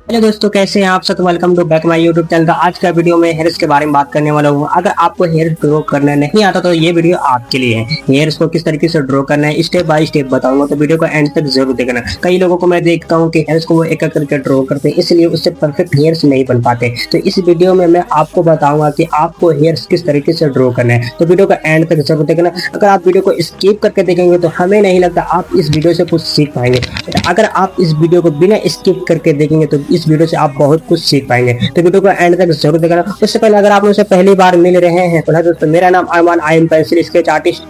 Hello दोस्तों, कैसे हैं आप सब। Welcome to back my YouTube channel. आज का वीडियो में हेयर्स के बारे में बात करने वाला हूँ। अगर आपको हेयर ड्रॉ करना नहीं आता तो ये वीडियो आपके लिए है। हेयर्स को किस तरीके से ड्रॉ करना है स्टेप बाय स्टेप बताऊंगा, तो वीडियो को एंड तक जरूर देखना। कई लोगों को मैं देखता हूँ कि हेयर्स को वो एक एक करके ड्रॉ करते हैं, इसलिए उससे परफेक्ट हेयर्स नहीं बन पाते। तो इस वीडियो में मैं आपको बताऊंगा कि आपको हेयर्स किस तरीके से ड्रॉ करना है, तो वीडियो को एंड तक जरूर देखना। अगर आप वीडियो को स्किप करके देखेंगे तो हमें नहीं लगता आप इस वीडियो से कुछ सीख पाएंगे। अगर आप इस वीडियो को बिना स्किप करके देखेंगे तो इस वीडियो से आप बहुत कुछ सीख पाएंगे। तो वीडियो को एंड तक जरूर देखना। उससे पहले अगर आप मुझसे पहली बार मिल रहे हैं तो दोस्तों, मेरा नाम Arman, I am pencil sketch artist,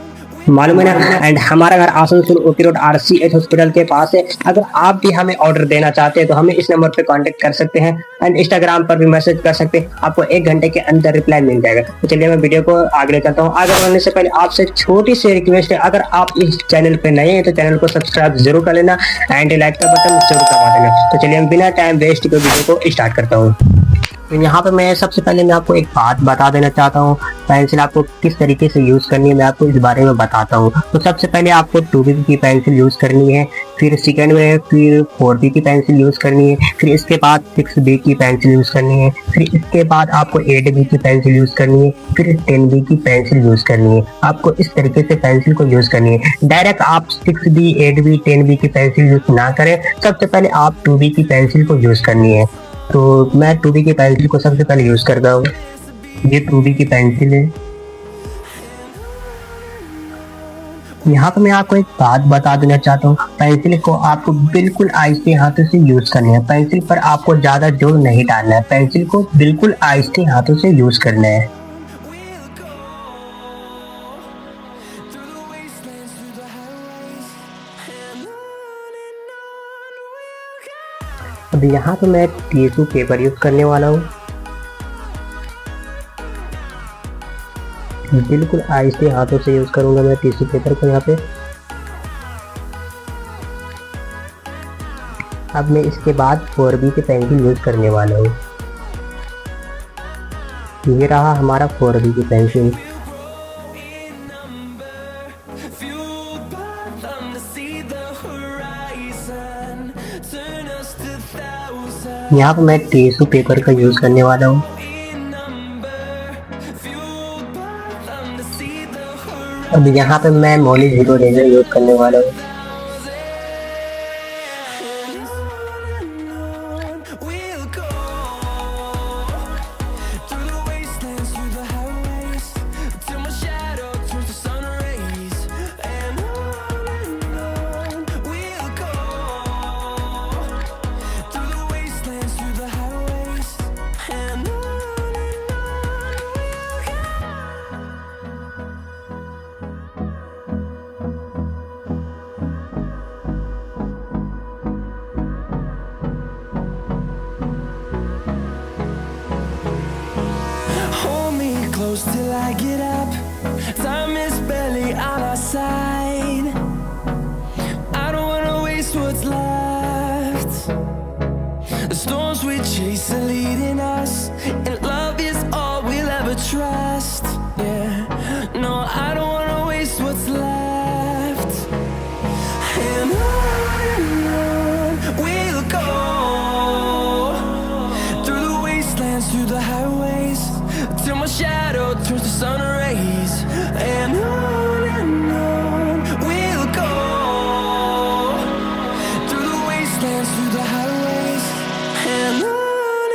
मालूम है ना। एंड हमारा घर Asansol OT road RCH hospital के पास है। अगर आप भी हमें ऑर्डर देना चाहते हैं तो हमें इस नंबर पे कांटेक्ट कर सकते हैं एंड इंस्टाग्राम पर भी मैसेज कर सकते हैं। आपको 1 घंटे के अंदर रिप्लाई मिल जाएगा। तो चलिए मैं वीडियो को आगे चलता हूँ। आगे बढ़ने से पहले आपसे छोटी सी रिक्वेस्ट है, अगर आप इस चैनल पे नए हैं तो चैनल को सब्सक्राइब जरूर कर लेना एंड लाइक का बटन जरूर दबा देना। तो चलिए हम बिना टाइम वेस्ट के वीडियो को स्टार्ट करता हूँ। तो यहाँ पे मैं सबसे पहले मैं आपको एक बात बता देना चाहता हूँ। पेंसिल आपको किस तरीके से यूज करनी है मैं आपको इस बारे में बताता हूँ। तो सबसे पहले आपको 2B की पेंसिल यूज करनी है, फिर सेकंड में फिर 4B की पेंसिल यूज करनी है, फिर इसके बाद 6B की पेंसिल यूज करनी है, फिर इसके बाद आपको 8B की पेंसिल यूज करनी है, फिर 10B की पेंसिल यूज करनी है। आपको इस तरीके से पेंसिल को यूज करनी है। डायरेक्ट आप 6B 8B 10B की पेंसिल यूज ना करें। सबसे पहले आप 2B की पेंसिल को यूज करनी है। तो मैं 2B की पेंसिल को सबसे पहले यूज करता हूँ। ये 2B की पेंसिल है। यहाँ पर मैं आपको एक बात बता देना चाहता हूँ, पेंसिल को आपको बिल्कुल आहिस्ते हाथों से यूज करना है। पेंसिल पर आपको ज्यादा जोर नहीं डालना है, पेंसिल को बिल्कुल आहिस्ते हाथों से यूज करना है। अब यहाँ पे मैं टिश्यू पेपर यूज करने वाला हूँ। बिल्कुल आहिस्ते हाथों से यूज करूंगा मैं टिश्यू पेपर को यहाँ पे। अब मैं इसके बाद 4B की पेंसिल यूज करने वाला हूँ। ये रहा हमारा 4B की पेंसिल। यहाँ पर मैं टिश्यू पेपर का यूज करने वाला हूँ। अब यहाँ पे मैं मोली 0 रेजर यूज करने वाला हूँ। Close till I get up. Time is barely on our side. I don't wanna waste what's left. The storms we chase are leading us, and love is all we'll ever trust. Yeah, no, I don't wanna waste what's left. And on we'll go, through the wastelands, through the highways, till my shadow turns to sun rays. And on we'll go, through the wastelands, through the highways. And on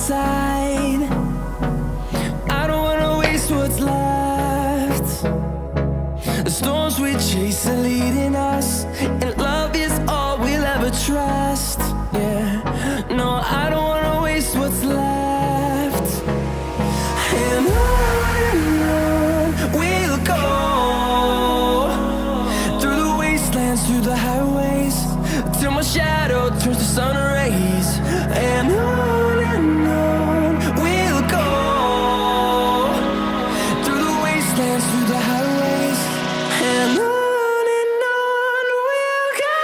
side. I don't wanna waste what's left. The storms we chase are leading us, and love is all we'll ever trust. Yeah, no, I don't wanna waste what's left. And on we'll go, through the wastelands, through the highways, till my shadow turns to sun rays. And on we'll go, through the wastelands, through the highways, and on we'll go.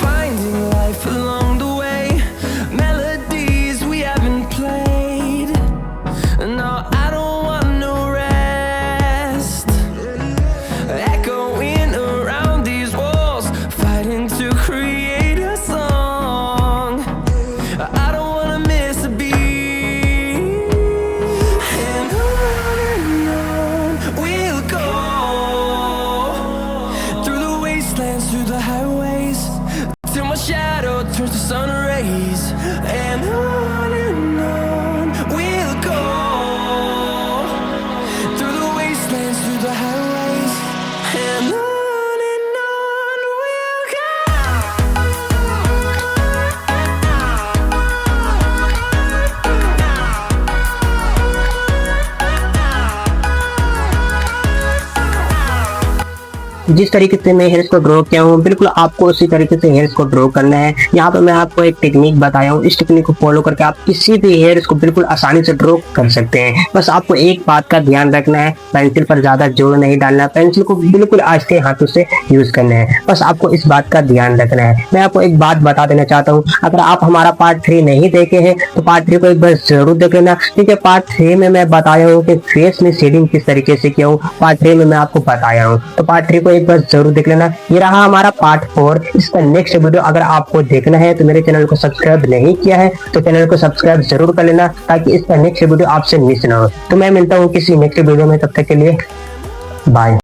Finding life along the way, melodies we haven't played. No, I don't want no rest. Echoing around these walls, fighting to create a song. I don't wanna miss a beat. And on we'll go, through the wastelands, through the highways, till my shadow turns to sun rays. And on we'll go, through the wastelands, through the highways, and on we'll go. जिस तरीके से मैं hairs को draw किया हूँ बिल्कुल आपको उसी तरीके से हेयर्स को ड्रॉ करना है। यहाँ पे मैं आपको एक टेक्निक बताया हूँ, इस टेक्निक को फॉलो करके आप किसी भी हेयर्स को बिल्कुल आसानी से ड्रॉ कर सकते हैं। बस आपको एक बात का ध्यान रखना है, पेंसिल पर ज्यादा जोर नहीं डालना है, पेंसिल को बिल्कुल आस्ते हाथों से यूज करना है। बस आपको इस बात का ध्यान रखना है। मैं आपको एक बात बता देना चाहता हूँ, अगर आप हमारा पार्ट 3 नहीं देखे हैं तो पार्ट 3 को एक बार जरूर देख लेना, क्योंकि पार्ट 3 में मैं बताया हूँ कि फेस में शेडिंग किस तरीके से किया हूँ, पार्ट 3 में मैं आपको बताया हूँ। तो पार्ट 3 को एक बार जरूर देख लेना। ये रहा हमारा पार्ट 4। इसका नेक्स्ट वीडियो अगर आपको देखना है तो मेरे चैनल को सब्सक्राइब नहीं किया है तो चैनल को सब्सक्राइब जरूर कर लेना, ताकि इसका नेक्स्ट वीडियो आपसे मिस ना हो। तो मैं मिलता हूँ किसी नेक्स्ट वीडियो में, तब तक के लिए बाय।